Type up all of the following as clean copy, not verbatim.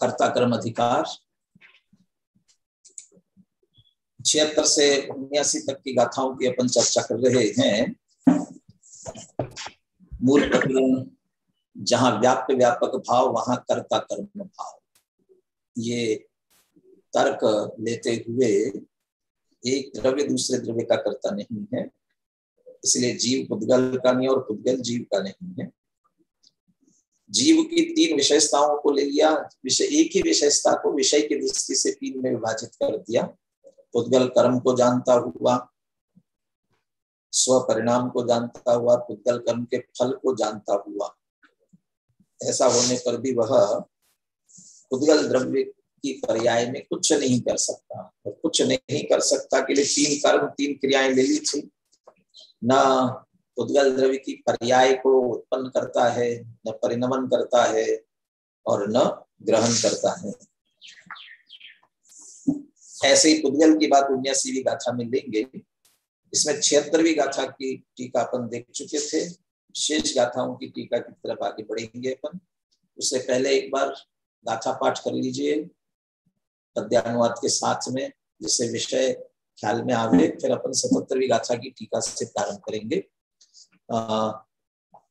कर्ता कर्म अधिकार 76 से 79 तक की गाथाओं की अपन चर्चा कर रहे हैं। मूल प्रकरण जहां व्याप्य व्यापक भाव वहां कर्ता कर्म भाव, ये तर्क लेते हुए एक द्रव्य दूसरे द्रव्य का कर्ता नहीं है, इसलिए जीव पुद्गल का नहीं और पुद्गल जीव का नहीं है। जीव की 3 विशेषताओं को ले लिया, एक ही विशेषता को विषय की दृष्टि से 3 में विभाजित कर दिया। पुद्गल कर्म को जानता हुआ, स्व परिणाम को जानता हुआ, पुद्गल कर्म के फल को जानता हुआ। ऐसा होने पर भी वह पुद्गल द्रव्य की पर्याय में कुछ नहीं कर सकता, और कुछ नहीं कर सकता के लिए 3 कर्म 3 क्रियाएं ले ली थी। न पुद्गल द्रव्य की पर्याय को उत्पन्न करता है, न परिणमन करता है, और न ग्रहण करता है। ऐसे ही पुद्गल की बात 79वीं गाथा में लेंगे। इसमें 76वीं गाथा की टीका अपन देख चुके थे। शेष गाथाओं की टीका की तरफ आगे बढ़ेंगे अपन। उससे पहले एक बार गाथा पाठ कर लीजिए पद्यानुवाद के साथ में, जिससे विषय ख्याल में आवे। फिर अपन 77वीं गाथा की टीका से प्रारंभ करेंगे।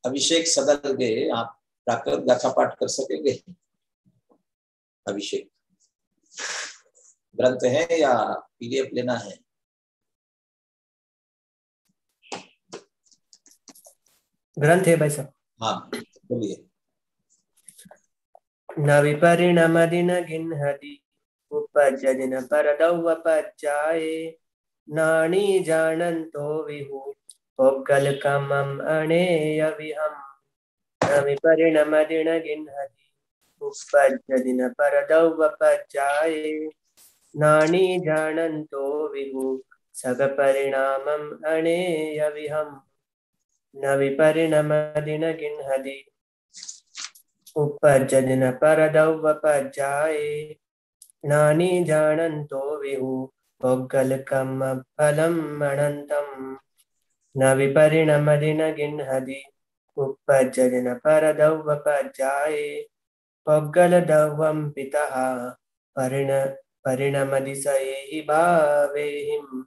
अभिषेक सदल गए, आप प्राकृत गाथा पाठ कर सकेंगे? अभिषेक ग्रंथ है या पीडीएफ लेना है? ग्रंथ है भाई साहब। हाँ बोलिए। न विपरिणमदिन गिन्हति उपज्यदिन परदौवपज्जाये नाणी जानन्तो विहु पोग्गलकमम् अणेय विहम्। न विपरिणमदिन गिन्हति उपज्यदिन परदौवपज्जाये नाणी जानन्तो विहु सगपरिणामम् अणेय विहम्। न विपरिणमदिन गिन्हति उपज्यदिन परदौवपज्जाये नानी जानन्तो विहु पोग्गलकम् फलम् अनन्तम्। न विपरिणमदिन गिन्हति उपज्यदिन परदौवपज्जाये पोग्गलदौवं पितः परिणमदिशयेहि भावेहिम्।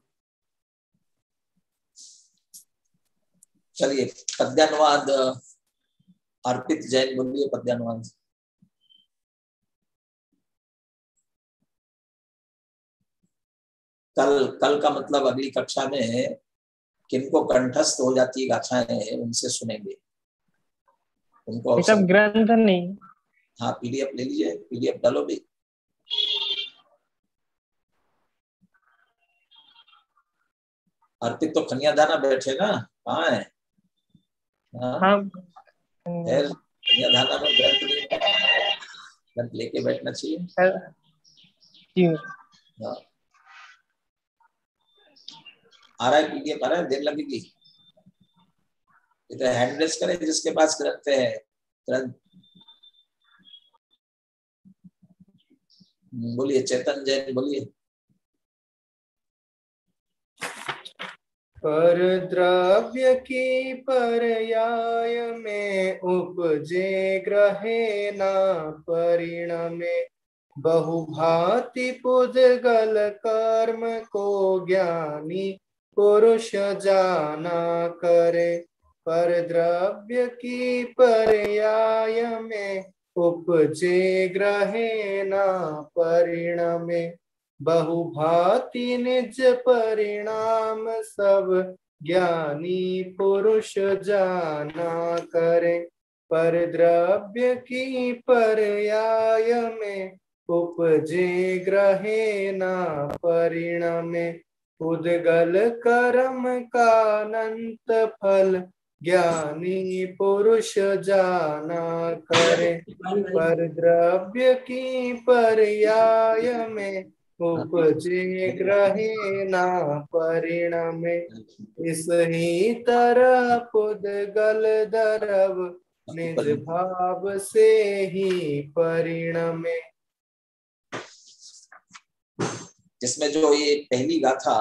चलिए पद्यानुवाद अर्पित जैन बोलिए पद्यानुवाद। कल का मतलब अगली कक्षा में किनको कंठस्थ हो जाती गाथाएं उनसे सुनेंगे, उनको सब ग्रंथ नहीं। हाँ पीडीएफ ले लीजिए, पीडीएफ डालो भी। अर्पित तो कन्यादाना बैठे ना, कहाँ है? हाँ कन्यादाना में ग्रंथ लेके बैठना चाहिए। हाँ आ रहा है पीडीएफ, आ रहा है, देर लगेगी। इधर हैंड रेस करें जिसके पास ग्रंथ है, ग्रंथ बोलिए। चेतन जैन बोलिए। पर द्रव्य की पर्याय में उपजे ग्रहे न परिणमे बहुभांति पुद्गल कर्म को ज्ञानी पुरुष जाना करे। पर द्रव्य की पर्याय में उपजे ग्रहे न परिणमे बहुभांति निज परिणाम सब ज्ञानी पुरुष जाना करे। पर द्रव्य की पर्याय में उपजे ग्रहे न परिणमे पुद्गल कर्म का अनंत फल ज्ञानी पुरुष जाना करे। पर द्रव्य की पर्याय में उपजे ग्रहे न परिणमे इस ही तरह पुद्गल द्रव निज भाव से ही परिणमे। जिसमें जो ये पहली गाथा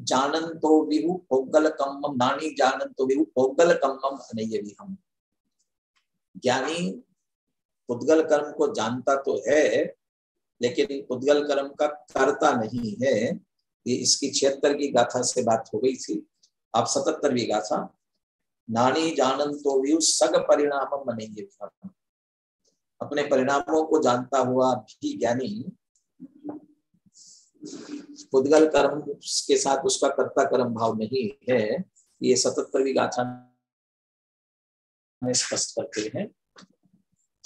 जानन्तो विहु पोग्गल कम्मम नानी जानन्तो विहु पोग्गल कम्मम अनय्य विहम्, ज्ञानी पुद्गल कर्म को जानता तो है, लेकिन पुद्गल कर्म का कर्ता नहीं है। ये इसकी 76 की गाथा से बात हो गई थी। आप 77वीं गाथा, नानी जानंतो व्यू सग परिणाम मनेंगे, अपने परिणामों को जानता हुआ भी ज्ञानी पुद्गल कर्म के साथ उसका कर्ता कर्म भाव नहीं है। ये 77वीं गाथा में स्पष्ट करते हैं।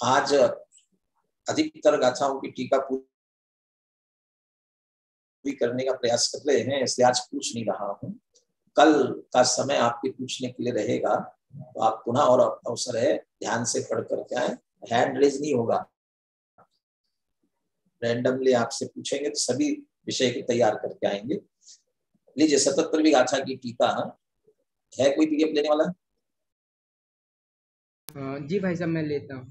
आज अधिकतर गाथाओं की टीका पूरी करने का प्रयास कर रहे हैं, इसलिए आज पूछ नहीं रहा हूं। कल का समय आपके पूछने के लिए रहेगा, तो आप पुनः और अवसर है, ध्यान से पढ़ करके आए। हैंड रेज नहीं होगा, रैंडमली आपसे पूछेंगे तो सभी विषय को तैयार करके आएंगे। लीजिए 77वीं गाथा की टीका है, कोई पीडीएफ लेने वाला? जी भाई साहब, मैं लेता हूँ।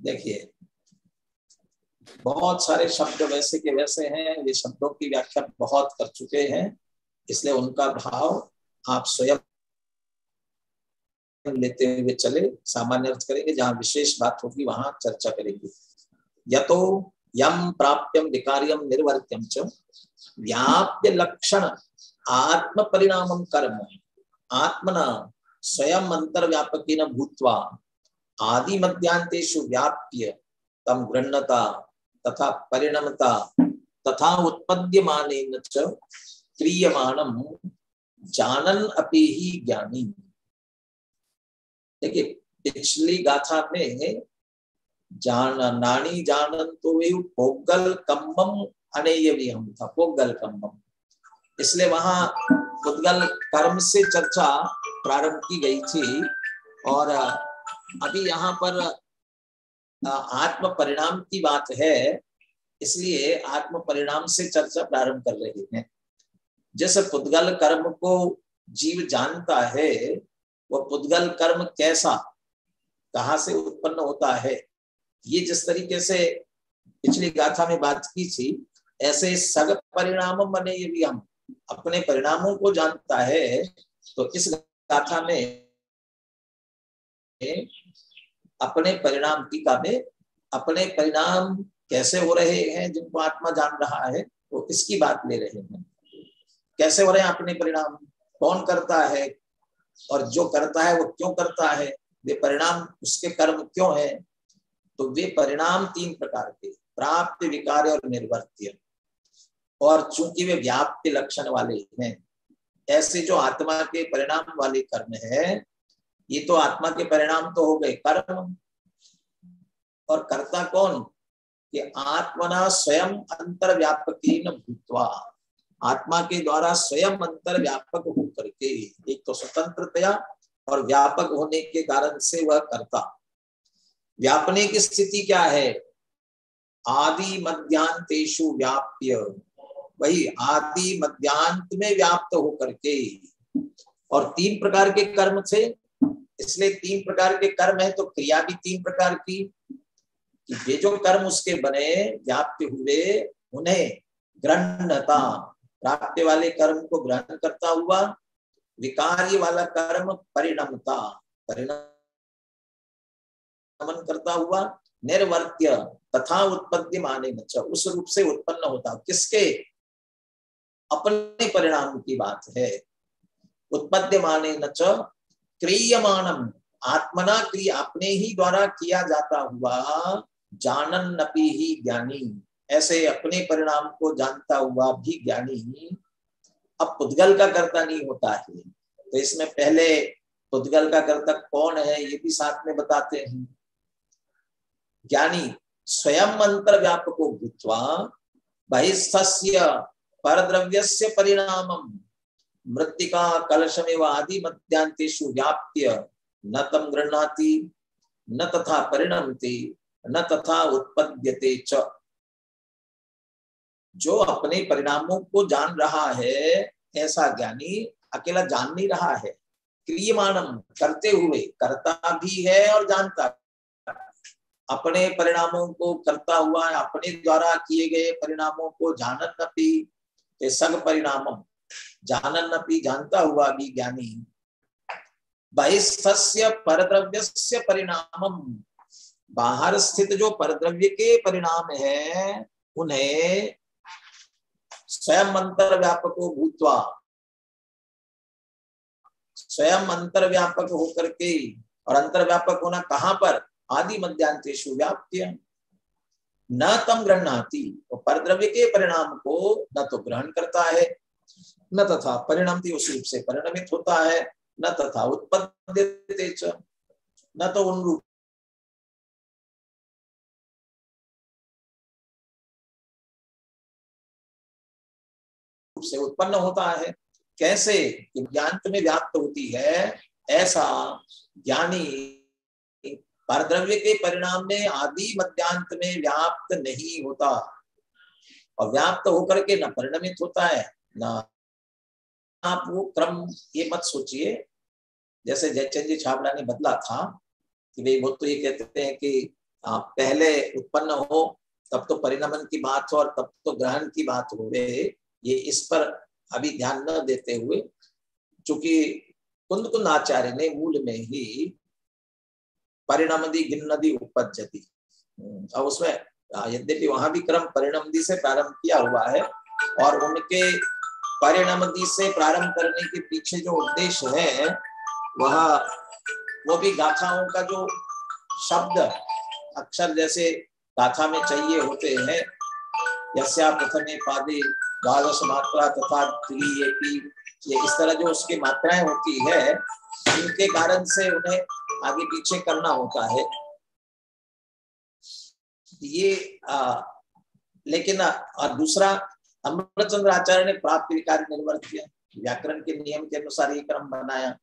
देखिए, बहुत सारे शब्द वैसे के वैसे हैं, ये शब्दों की व्याख्या बहुत कर चुके हैं, इसलिए उनका भाव आप स्वयं लेते हुए चले। सामान्य अर्थ करेंगे, जहां विशेष बात होगी वहां चर्चा करेंगे। यतो यम प्राप्यम विकार्यम निर्वर्त्यम च व्याप्य लक्षण आत्म परिणामम कर्म आत्मना स्वयं अंतर्व्यापकेन भूत्वा आदि मध्यांतेषु व्याप्य तम गृह्णता तथा परिणमता तथा उत्पद्यमानेन च क्रियमाणम जानन अपि ही ज्ञानी। देखिए, पिछली गाथा में नानी जानंतो वेयु पोगल कम्मम अनेयविहम था, पोगल कम्मम, इसलिए वहां पुद्गल कर्म से चर्चा प्रारंभ की गई थी। और अभी यहाँ पर आत्म परिणाम की बात है, इसलिए आत्म परिणाम से चर्चा प्रारंभ कर रहे हैं। जैसे पुद्गल कर्म को जीव जानता है, वह पुद्गल कर्म कैसा, कहाँ से उत्पन्न होता है, ये जिस तरीके से पिछली गाथा में बात की थी, ऐसे सग परिणाम मने ये भी हम अपने परिणामों को जानता है। तो इस गाथा में अपने परिणाम टीका में अपने परिणाम कैसे हो रहे हैं जिनको आत्मा जान रहा है, तो इसकी बात ले रहे हैं। कैसे हो रहे हैं अपने परिणाम, कौन करता है, और जो करता है वो क्यों करता है, वे परिणाम उसके कर्म क्यों है। तो वे परिणाम 3 प्रकार के, प्राप्त, विकार्य और निर्वर्त्य। और चूंकि वे व्याप्ति लक्षण वाले हैं, ऐसे जो आत्मा के परिणाम वाले कर्म है, ये तो आत्मा के परिणाम तो हो गए कर्म, और कर्ता कौन, कि आत्मना स्वयं अंतर्व्यापकेन भूत्वा, आत्मा के द्वारा स्वयं अंतर्व्यापक होकर के, एक तो स्वतंत्रतया और व्यापक होने के कारण से वह कर्ता। व्यापने की स्थिति क्या है, आदि मध्यांतेषु व्याप्य, वही आदि मध्यांत में व्याप्त होकर के। और 3 प्रकार के कर्म थे, इसलिए 3 प्रकार के कर्म है, तो क्रिया भी 3 प्रकार की, कि ये जो कर्म उसके बने व्याप्त हुए, उन्हें ग्रहणता, प्राप्ति वाले कर्म को ग्रहण करता हुआ, विकार्य वाला कर्म परिणमता, परिणाम करता हुआ, निर्वर्त्य तथा उत्पद्यमाने न च, उस रूप से उत्पन्न होता। किसके, अपने परिणाम की बात है। उत्पद्यमाने न च क्रियमाणम, आत्मना क्रिया, अपने ही द्वारा किया जाता हुआ, जानन अपि ही ज्ञानी, ऐसे अपने परिणाम को जानता हुआ भी ज्ञानी अब पुद्गल का कर्ता नहीं होता है। तो इसमें पहले पुद्गल का कर्ता कौन है ये भी साथ में बताते हैं। ज्ञानी स्वयं अंतर्व्यापको भूत्वा बहिस्थस्य परद्रव्यस्य परिणामम मृत्तिका कलशमेव आदि मध्यांतेषु व्याप्य न तम गृह्णाति न तथा परिणमति न तथा उत्पद्यते च। जो अपने परिणामों को जान रहा है ऐसा ज्ञानी अकेला जान नहीं रहा है, क्रियमाणम करते हुए करता भी है और जानता है। अपने परिणामों को करता हुआ अपने द्वारा किए गए परिणामों को जानन्नपि ते सग परिणामम, जानन्नपि जानता हुआ भी ज्ञानी बहिस्थस्य परद्रव्यस्य परिणामम, बाहर स्थित जो परद्रव्य के परिणाम है उन्हें स्वयं अंतर्व्यापको भूत्वा, स्वयं अंतर्व्यापक होकर के, और अंतर्व्यापक होना कहां पर, आदि मध्यांतेषु व्याप्य न तम गृह्णाति, तो परद्रव्य के परिणाम को न तो ग्रहण करता है न तथा परिणमति उस रूप से परिणमित होता है, न तथा उत्पद्यते च, न तो उन रूप से उत्पन्न होता है। कैसे कि ज्ञान में व्याप्त होती है, ऐसा ज्ञानी परद्रव्य के परिणाम में आदि मध्यांत में व्याप्त नहीं होता, और व्याप्त होकर के न परिणमित होता है न। आप वो क्रम ये मत सोचिए जैसे जयचंद जी छाबड़ा ने बदला था कि भाई वो तो ये कहते हैं कि पहले उत्पन्न हो तब तो परिणमन की बात हो और तब तो ग्रहण की बात हो। ये इस पर अभी ध्यान न देते हुए, चूंकि कुंद आचार्य ने मूल में ही परिणमदी गिन्नदी उपज्जति, और उसमें यद्यपि वहां भी क्रम परिणमदी से प्रारंभ किया हुआ है, और उनके परिणमदी से प्रारंभ करने के पीछे जो उद्देश्य है वह वो भी गाथाओं का जो शब्द अक्षर जैसे गाथा में चाहिए होते हैं, यस्या प्रथमे पादे द्वादश मात्रा तथा त्रियेपि, ये इस तरह जो उसकी मात्राएं होती है इनके कारण से उन्हें आगे पीछे करना होता है। ये लेकिन दूसरा अमृतचंद्र आचार्य ने प्राप्ति विकार निर्वर्त्य व्याकरण के नियम के अनुसार ये क्रम बनाया।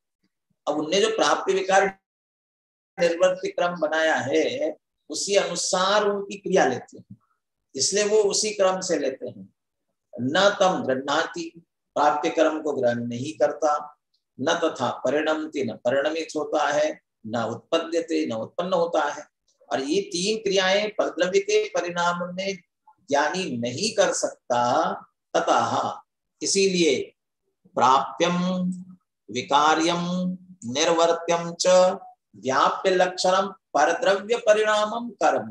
अब उनने जो प्राप्ति विकार निर्वर्त्य क्रम बनाया है उसी अनुसार उनकी क्रिया लेते हैं, इसलिए वो उसी क्रम से लेते हैं। न तम गृह्णाति, प्राप्ति कर्म को ग्रहण नहीं करता, न तथा परिणमति, न परिणमित होता है, न उत्पद्यते, न उत्पन्न होता है। और ये तीन क्रियाएं परद्रव्य के परिणाम में ज्ञानी नहीं कर सकता। तथा इसीलिए प्राप्यम विकार्यम निर्वर्त्यम च व्याप्य लक्षणम परद्रव्य परिणामम कर्म।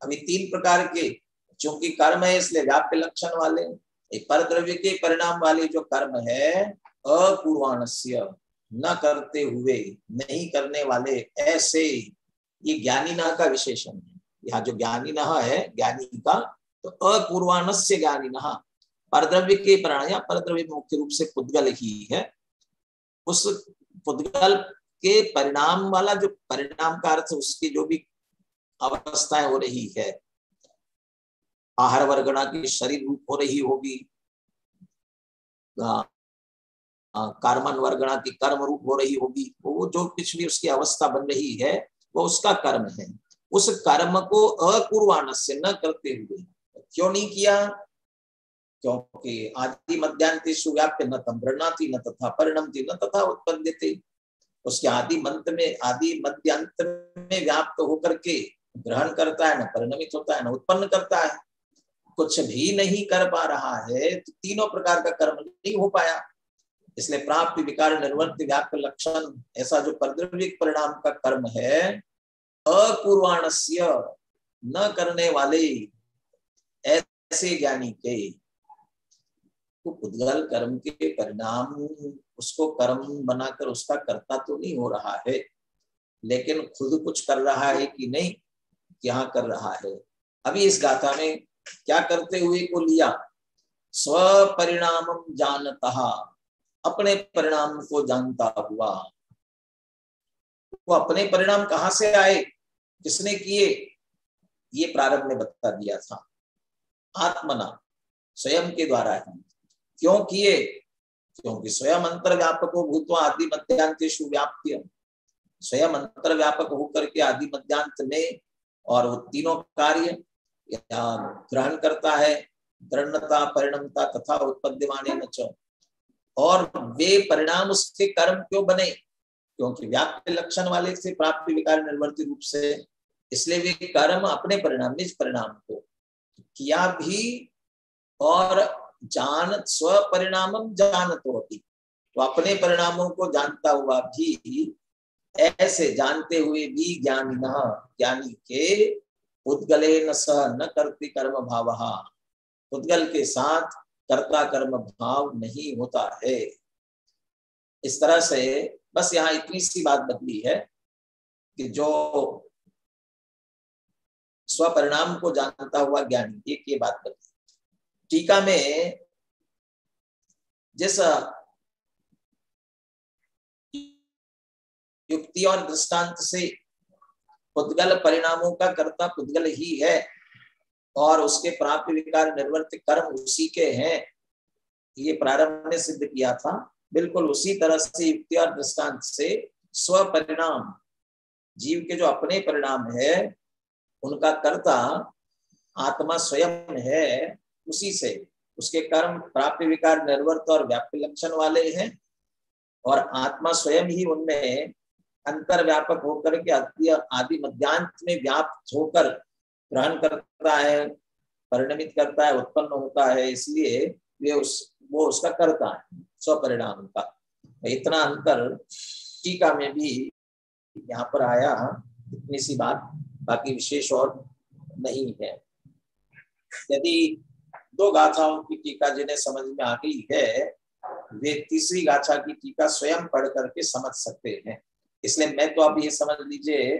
अभी तीन प्रकार के, चूंकि कर्म है इसलिए व्याप्य लक्षण वाले, एक परद्रव्य के परिणाम वाले जो कर्म है अपूर्वाणस्य, न करते हुए, नहीं करने वाले, ऐसे, ये ज्ञानी न का विशेषण है। यहाँ जो ज्ञानी न है ज्ञानी का, तो अपूर्वाणस्य ज्ञानी न, परद्रव्य के परिणाम, या परद्रव्य मुख्य रूप से पुद्गल ही है, उस पुद्गल के परिणाम वाला जो परिणाम का अर्थ उसकी जो भी अवस्थाएं हो रही है, आहार वर्गणा की शरीर रूप हो रही होगी, कर्मन वर्गणा की कर्म रूप हो रही होगी, वो जो कुछ भी उसकी अवस्था बन रही है वो उसका कर्म है। उस कर्म को अपूर्वाणस्य, न करते हुए, क्यों नहीं किया? क्योंकि आदि मध्यांतेषु व्याप्य न तम गृह्णाति न तथा परिणमति न तथा उत्पद्यते। उसके आदि मध्यांत में व्याप्त होकर के ग्रहण करता है, न परिणमित होता है, न उत्पन्न करता है, कुछ भी नहीं कर पा रहा है, तो तीनों प्रकार का कर्म नहीं हो पाया। इसलिए प्राप्ति विकार निर्वर्त्य व्याप्य लक्षण, ऐसा जो परद्रव्य परिणाम का कर्म है, अपूर्वाणस्य, न करने वाले ऐसे ज्ञानी के, तो पुद्गल कर्म के परिणाम उसको कर्म बनाकर उसका कर्ता तो नहीं हो रहा है, लेकिन खुद कुछ कर रहा है कि नहीं, क्या कर रहा है। अभी इस गाथा में क्या करते हुए को लिया? स्वपरिणामम जानता, अपने परिणाम को जानता हुआ। वो अपने परिणाम कहां से आए, किसने किए, ये प्रारंभ में बता दिया था। आत्मना, स्वयं के द्वारा ही। क्यों किए? क्योंकि स्वयं अंतर व्यापको भूत्वा आदि मध्यांतेषु व्याप्य, स्वयं अंतर व्यापक होकर के आदि मध्यांत में, और वो तीनों कार्य ग्रहण करता है, गृह्णता, परिणमता तथा उत्पद्यमाने न, और वे परिणाम उसके कर्म क्यों बने, क्योंकि व्याप्त लक्षण वाले से प्राप्त विकार निर्वर्ती रूप से, इसलिए वे कर्म अपने परिणाम, निज परिणाम को किया भी, और जान स्व परिणामम जानत होती, तो अपने परिणामों को जानता हुआ भी, ऐसे जानते हुए भी ज्ञानी के उद्गले न सह न कर्ति कर्म भावः, उद्गल के साथ कर्ता कर्म भाव नहीं होता है। इस तरह से बस यहाँ इतनी सी बात बदली है कि जो स्वपरिणाम को जानता हुआ ज्ञानी, एक ये बात बदली। टीका में जिस युक्ति और दृष्टांत से पुद्गल परिणामों का कर्ता पुद्गल ही है और उसके प्राप्त विकार निर्वर्त कर्म उसी के हैं, ये प्रारंभ में सिद्ध किया था। बिल्कुल उसी तरह से युक्ति और दृष्टांत से स्व परिणाम, जीव के जो अपने परिणाम है उनका कर्ता आत्मा स्वयं है, उसी से उसके कर्म प्राप्त विकार निर्वर्त और व्याप्य लक्षण वाले हैं, और आत्मा स्वयं ही उनमें अंतर व्यापक होकर के आदि मध्यांत में व्याप्त होकर ग्रहण करता है, परिणमित करता है, उत्पन्न होता है, इसलिए वो उसका करता है स्वपरिणाम का। इतना अंतर टीका में भी यहाँ पर आया, इतनी सी बात, बाकी विशेष और नहीं है। यदि दो गाथाओं की टीका जिन्हें समझ में आ गई है, वे तीसरी गाथा की टीका स्वयं पढ़ करके समझ सकते हैं। इसलिए मैं तो अब ये समझ लीजिए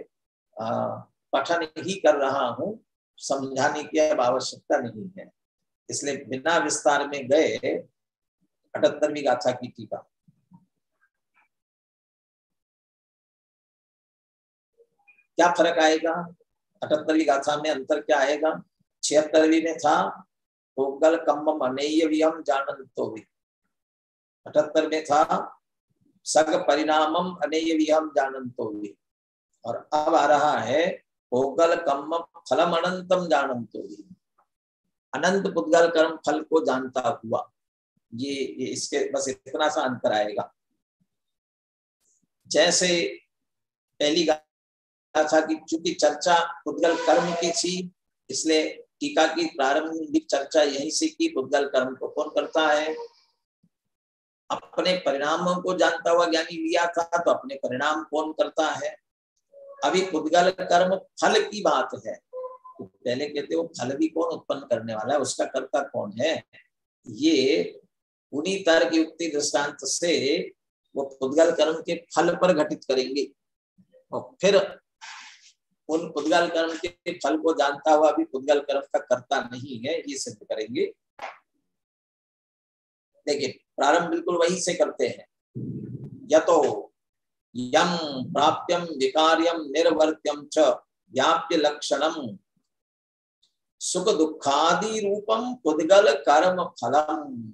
पठन ही कर रहा हूँ, समझाने की अब आवश्यकता नहीं है, इसलिए बिना विस्तार में गए 78वीं गाथा की टीका। क्या फर्क आएगा 78वीं गाथा में, अंतर क्या आएगा? 76वीं में था पोगल कम्मम अनेय वियम जानन्तो भी, 78 में था सग परिणामम अनेय वियम जानन्तो भी, और अब आ रहा है पोगल कम्म फलम अनंतम जानन्तो भी, अनंत पुद्गल कर्म फल को जानता हुआ। ये इसके बस इतना सा अंतर आएगा। जैसे पहली गाथा की चूंकि चर्चा पुद्गल कर्म की थी, इसलिए टीका की प्रारंभिक चर्चा यहीं से की, पुद्गल कर्म को कौन करता है, अपने परिणामों को जानता हुआ ज्ञानी लिया था, तो अपने परिणाम कौन करता है। अभी पुद्गल कर्म फल की बात है, तो पहले कहते वो फल भी कौन उत्पन्न करने वाला है, उसका कर्ता कौन है, ये उन्हीं तर्क युक्ति दृष्टांत से वो पुद्गल कर्म के फल पर घटित करेंगे, और फिर उन पुद्गल कर्म के फल को जानता हुआ भी पुद्गल कर्म का कर्ता नहीं है, ये सिद्ध करेंगे। देखिए प्रारंभ बिल्कुल वही से करते हैं, यतो यम प्राप्यम विकार्यम निर्वर्त्यम च व्याप्य लक्षणम सुख दुखादि रूपम पुद्गल कर्म फलम।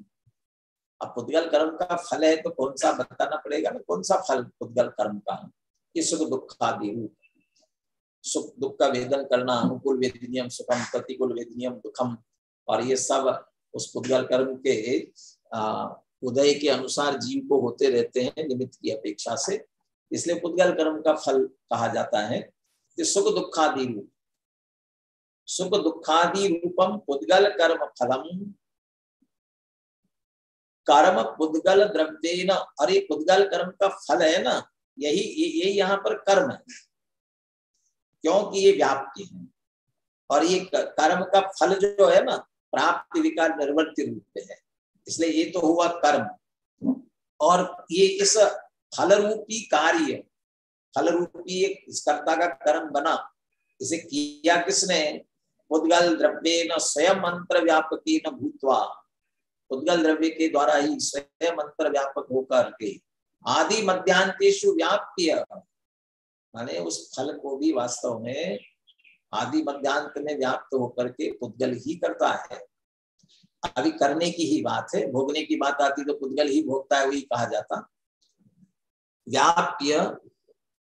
अब पुद्गल कर्म का फल है तो कौन सा बताना पड़ेगा ना, कौन सा फल पुद्गल कर्म का, कि सुख दुखादि रूप, सुख दुख का वेदन करना, अनुकूल वेदनीयम सुखम प्रतिकूल वेदनीयम दुखम, और ये सब उस पुद्गल कर्म के उदय के अनुसार जीव को होते रहते हैं निमित्त की अपेक्षा से, इसलिए पुद्गल कर्म का फल कहा जाता है कि सुख दुखादि रूप, सुख दुखादि रूपम पुद्गल कर्म फलम कर्म पुद्गल द्रव्येन। अरे पुद्गल कर्म का फल है ना, यही यहाँ पर कर्म है, क्योंकि ये व्याप्ति है, और ये कर्म का फल जो है ना प्राप्त विकार निर्वर्ती रूप है, इसलिए ये तो हुआ कर्म, और ये इस फल रूपी कार्य, फल रूपी एक कर्ता का कर्म बना, इसे किया किसने, पुद्गल द्रव्येन स्वयं अंतर व्यापकेन भूत्वा, पुद्गल द्रव्य के द्वारा ही स्वयं अंतर व्यापक होकर के आदि मध्यांतेषु व्याप्य, माने उस फल को भी वास्तव में आदि मध्यांत में व्याप्त होकर के पुद्गल ही करता है। अभी करने की ही बात है, भोगने की बात आती तो पुद्गल ही भोगता है, वही कहा जाता। व्याप्य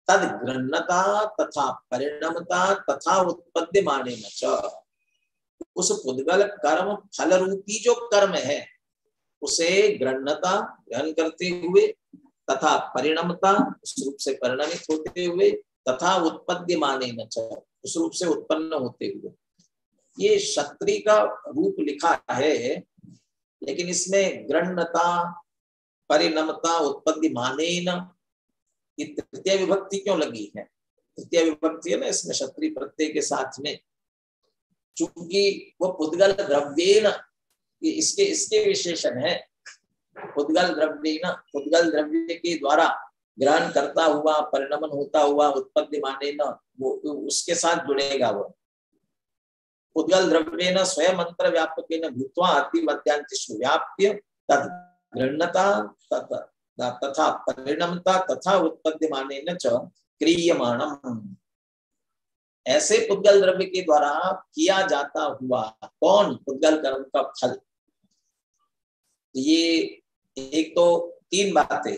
तद गृह्णता तथा परिणमता तथा उत्पद्यमाने च, उस पुद्गल कर्म फल रूपी जो कर्म है उसे गृह्णता ग्रहण करते हुए, तथा परिणमता उस रूप से परिणमित होते हुए, तथा उत्पद्यमाने च उस रूप से उत्पन्न होते हुए। ये क्षत्रिय का रूप लिखा है, लेकिन इसमें गृह्णता परिणमता उत्पद्यमानेन ये तृतीय विभक्ति क्यों लगी है? तृतीय विभक्ति है ना इसमें क्षत्रिय प्रत्यय के साथ में, चूंकि वो पुद्गल द्रव्येन, इसके विशेषण है। पुद्गल द्रव्येन, पुद्गल द्रव्य के द्वारा ग्रहण करता हुआ, परिणमन होता हुआ, उत्पद्यमानेन, वो उसके साथ जुड़ेगा। वो पुद्गल द्रव्येन स्वयं अंतर व्यापकेन भूत्वा अति मध्यांतिषु व्याप्य तद गृह्णता तथा परिणमता तथा उत्पद्यमानेन च क्रियमाणम्। ऐसे पुद्गल द्रव्य के द्वारा किया जाता हुआ कौन? पुद्गल कर्म का फल। ये एक तो तीन बातें।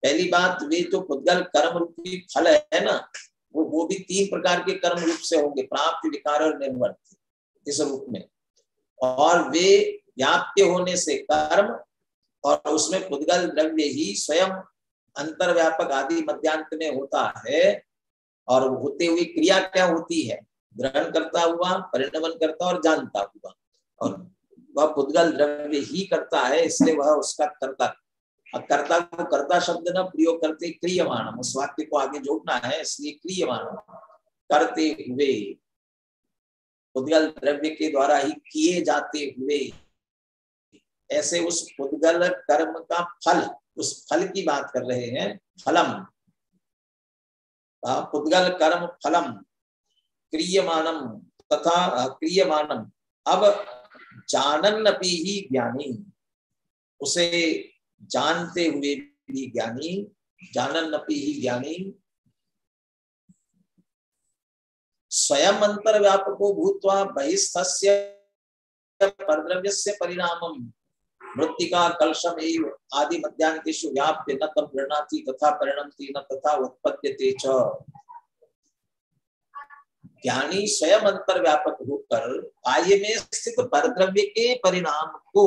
पहली बात, वे जो पुद्गल कर्म रूपी फल है ना, वो भी तीन प्रकार के कर्म रूप से होंगे, प्राप्त, विकार और निर्वर्त, इस रूप में। और वे व्याप्य होने से कर्म, और उसमें पुद्गल द्रव्य ही स्वयं अंतर्व्यापक आदि मध्यांत में होता है, और होते हुए क्रिया क्या होती है? ग्रहण करता हुआ, परिणमन करता और जानता हुआ, और वह पुद्गल द्रव्य ही करता है, इसलिए वह उसका कर्ता। कर्ता को कर्ता शब्द न प्रयोग करते क्रियमाणम, उस वाक्य को आगे जोड़ना है, इसलिए क्रियमाणम करते हुए, पुद्गल द्रव्य के द्वारा ही किए जाते हुए, ऐसे उस पुद्गल कर्म का फल, उस फल की बात कर रहे हैं। फलम, पुद्गल कर्म फलम क्रियमाणम तथा क्रियमाणम। अब जानन्नपि ही ज्ञानी, उसे जानते हुए भी ज्ञानी, जानन्नपि ही ज्ञानी, स्वयं अंतर्व्यापको भूत्वा बहिस्थस्य परद्रव्यस्य परिणामम् मृत्तिका कलशम एव आदि मध्यांतेषु व्याप्य न तम गृह्णाति तथा परिणमति न तथा उत्पद्यते च। ज्ञानी स्वयं अंतर्व्यापक होकर बाह्य में स्थित परद्रव्य के परिणाम को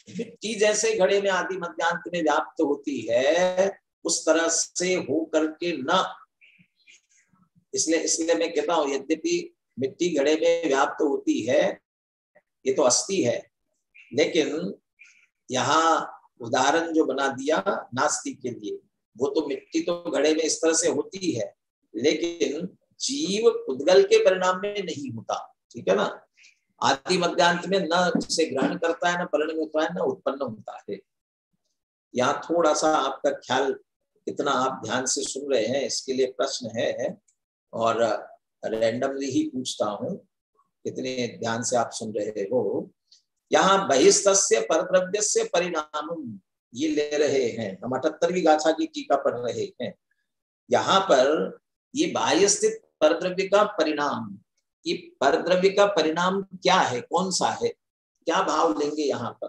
मिट्टी जैसे घड़े में आदि मध्यांत में व्याप्त होती है, उस तरह से हो करके न, इसलिए मैं कहता हूं, यद्यपि मिट्टी घड़े में व्याप्त होती है, ये तो अस्थि है, लेकिन यहाँ उदाहरण जो बना दिया नास्ति के लिए, वो तो मिट्टी तो घड़े में इस तरह से होती है, लेकिन जीव पुद्गल के परिणाम में नहीं होता। ठीक है ना? आदि मध्यांत में न उसे ग्रहण करता है, न परिणमित होता है, न उत्पन्न होता है। यहाँ थोड़ा सा आपका ख्याल, कितना आप ध्यान से सुन रहे हैं इसके लिए प्रश्न है, और रैंडमली ही पूछता हूँ कितने ध्यान से आप सुन रहे हो। यहाँ बहिस्तस्य परद्रव्यस्य परिणामम् ये ले रहे हैं, हम 78वीं गाथा की टीका पढ़ रहे हैं। यहाँ पर ये बाह्य स्थित परद्रव्य का परिणाम, ये परद्रव्य का परिणाम क्या है, कौन सा है, क्या भाव लेंगे यहाँ पर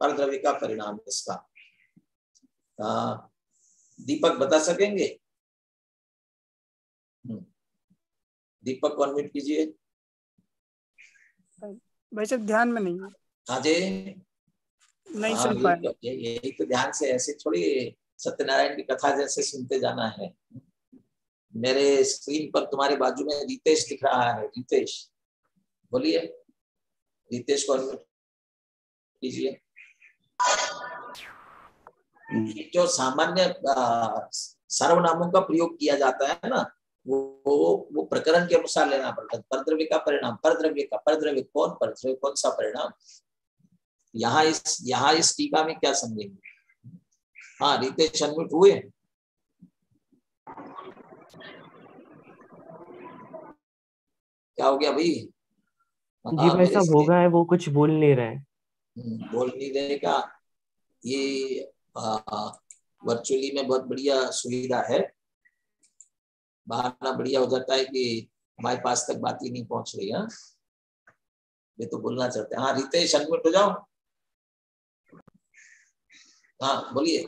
परद्रव्य का परिणाम इसका? दीपक बता सकेंगे? दीपक को अनम्यूट कीजिए। भाई साहब ध्यान में नहीं है। हाँ जी, नहीं सुन पाए। यही तो ध्यान से, ऐसे थोड़ी सत्यनारायण की कथा जैसे सुनते जाना है। मेरे स्क्रीन पर तुम्हारे बाजू में रितेश दिख रहा है, रितेश बोलिए, रितेश को अनम्यूट कीजिए। जो सामान्य सर्वनामों का प्रयोग किया जाता है ना, वो प्रकरण के अनुसार लेना पड़ता है। परद्रव्य का परिणाम, परद्रव्य का, परद्रव्य कौन, परद्रव्य कौन सा परिणाम, यहाँ इस टीका में क्या समझेंगे? हाँ, रितेश अनम्यूट हुए? क्या हो गया भाई? जी भाई साहब होगा है, वो कुछ बोल नहीं रहे। बोल नहीं रहेगा। ये वर्चुअली में बहुत बढ़िया सुविधा है, बहाना बढ़िया हो जाता है कि हमारे पास तक बात ही नहीं पहुंच रही है। वे तो बोलना चाहते हैं। हाँ रितेश अनम्यूट हो जाओ। हाँ बोलिए,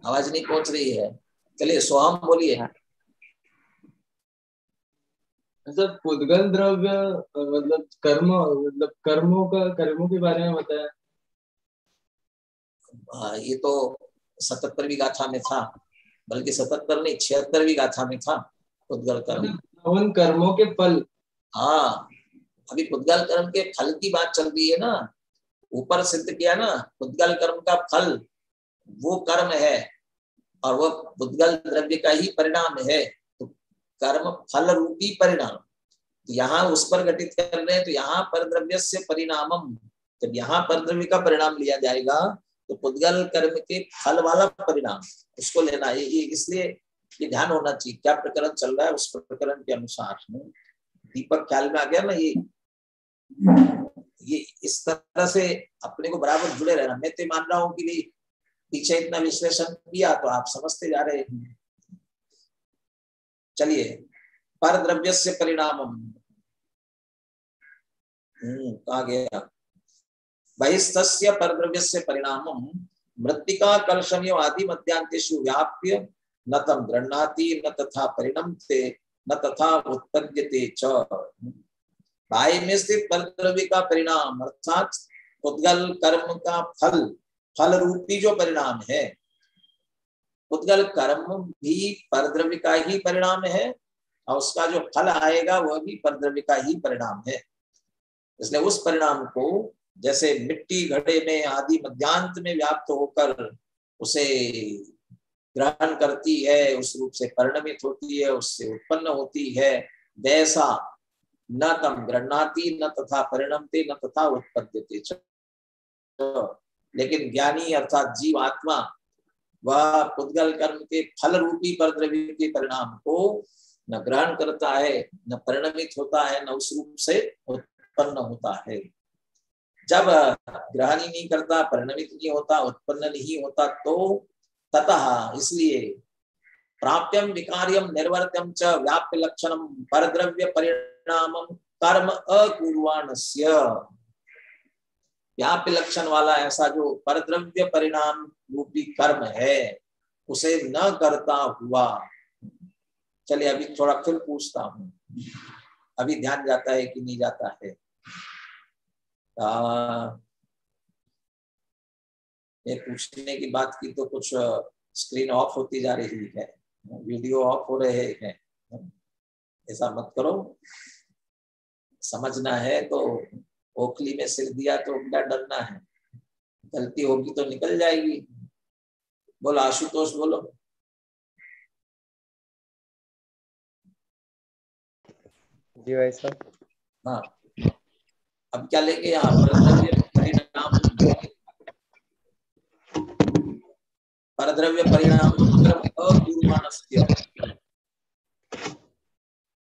आवाज नहीं पहुंच रही है। चलिए सोहम बोलिए। मतलब पुद्गल द्रव्य मतलब कर्मों के बारे में बताया। ये तो 77वीं गाथा में था, बल्कि 77 नहीं 76वीं गाथा में था पुद्गल कर्म। उन कर्मों के फल। हाँ अभी पुद्गल कर्म के फल की बात चल रही है ना, ऊपर सिद्ध किया ना पुद्गल कर्म का फल वो कर्म है और वह पुद्गल द्रव्य का ही परिणाम है। तो कर्म फल रूपी परिणाम, तो यहाँ उस पर घटित कर रहे हैं, तो यहाँ पर द्रव्य से परिणामम, जब यहाँ पर द्रव्य का परिणाम लिया जाएगा तो पुद्गल कर्म के फल वाला परिणाम उसको लेना है। ये इसलिए ये ध्यान होना चाहिए क्या प्रकरण चल रहा है, उस प्रकरण के अनुसार दीपक ख्याल में आ गया ना। ये इस तरह से अपने को बराबर जुड़े रहना। मैं तो मान रहा हूँ कि नहीं पीछे इतना विश्लेषण किया तो आप समझते जा रहे हैं। चलिए पर द्रव्य से परिणामम कहा गया, बहिस्तस्य परद्रव्यस्य परिणामं मृत्तिका कलशमिव आदि मध्यांतेषु व्याप्य न तम गृह्णाति न तथा परिणमते न तथा उत्पद्यते च। बाह्य में स्थित परद्रव्य का परिणाम अर्थात पुद्गल कर्म का फल रूपी जो परिणाम है, पुद्गल कर्म भी परद्रव्य का ही परिणाम है और उसका जो फल आएगा वह भी परद्रव्य का ही परिणाम है। इसलिए उस परिणाम को जैसे मिट्टी घड़े में आदि मध्यांत में व्याप्त होकर उसे ग्रहण करती है, उस रूप से परिणमित होती है, उससे उत्पन्न होती है, वैसा न तम गृह्णाति न तथा परिणमते न तथा उत्पद्यते च। लेकिन ज्ञानी अर्थात जीव आत्मा वह पुद्गल कर्म के फल रूपी परद्रव्य के परिणाम को न ग्रहण करता है, न परिणमित होता है, न उस रूप से उत्पन्न होता है। जब ग्रहण ही नहीं करता, परिणमित नहीं होता, उत्पन्न नहीं होता, तो ततः इसलिए प्राप्यम विकार्यम निर्वर्त्यम च व्याप्य लक्षणम परद्रव्य परिणामम कर्म अकुर्वाणस्य। व्याप्य लक्षण वाला ऐसा जो परद्रव्य परिणाम रूपी कर्म है उसे न करता हुआ। चलिए अभी थोड़ा फिर पूछता हूँ, अभी ध्यान जाता है कि नहीं जाता है। ये पूछने की बात की तो कुछ स्क्रीन ऑफ होती जा रही है, वीडियो ऑफ हो रहे हैं। ऐसा मत करो, समझना है तो ओखली में सिर दिया तो क्या डरना है, गलती होगी तो निकल जाएगी। बोलो आशुतोष बोलो। जी भाई साहब। हाँ अब क्या लेंगे यहाँ परद्रव्य परिणाम, परद्रव्य परिणाम अकुर्वाणस्य।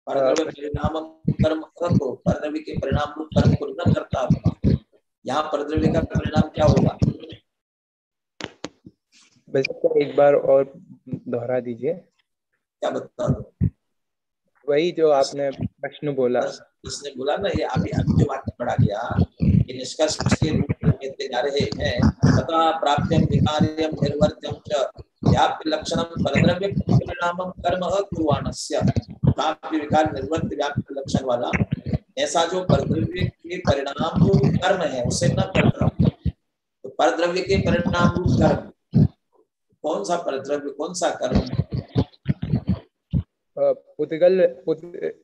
परद्रव्य परिणाम कर्म को परद्रव्य के परिणाम रूप कर्म को न करता हुआ, यहाँ परद्रव्य का परिणाम क्या होगा? बस एक बार और दोहरा दीजिए। क्या बता दो? वही जो आपने प्रश्न बोला। इसने बोला ना, ये अभी जो वाक्य पढ़ा गया ये निष्कर्ष के रूप में कहते जा रहे हैं। तथा प्राप्त्यम विकार्यम निर्वर्त्यम च व्याप्य लक्षणम परद्रव्य परिणामम कर्म अकुर्वाणस्य। व्याप्य विकार निर्वर्त्य व्याप्य लक्षण वाला ऐसा जो परद्रव्य के परिणाम रूप कर्म है उसे न करता। तो परद्रव्य के परिणाम रूप कर्म कौन सा परद्रव्य, कौन सा कर्म?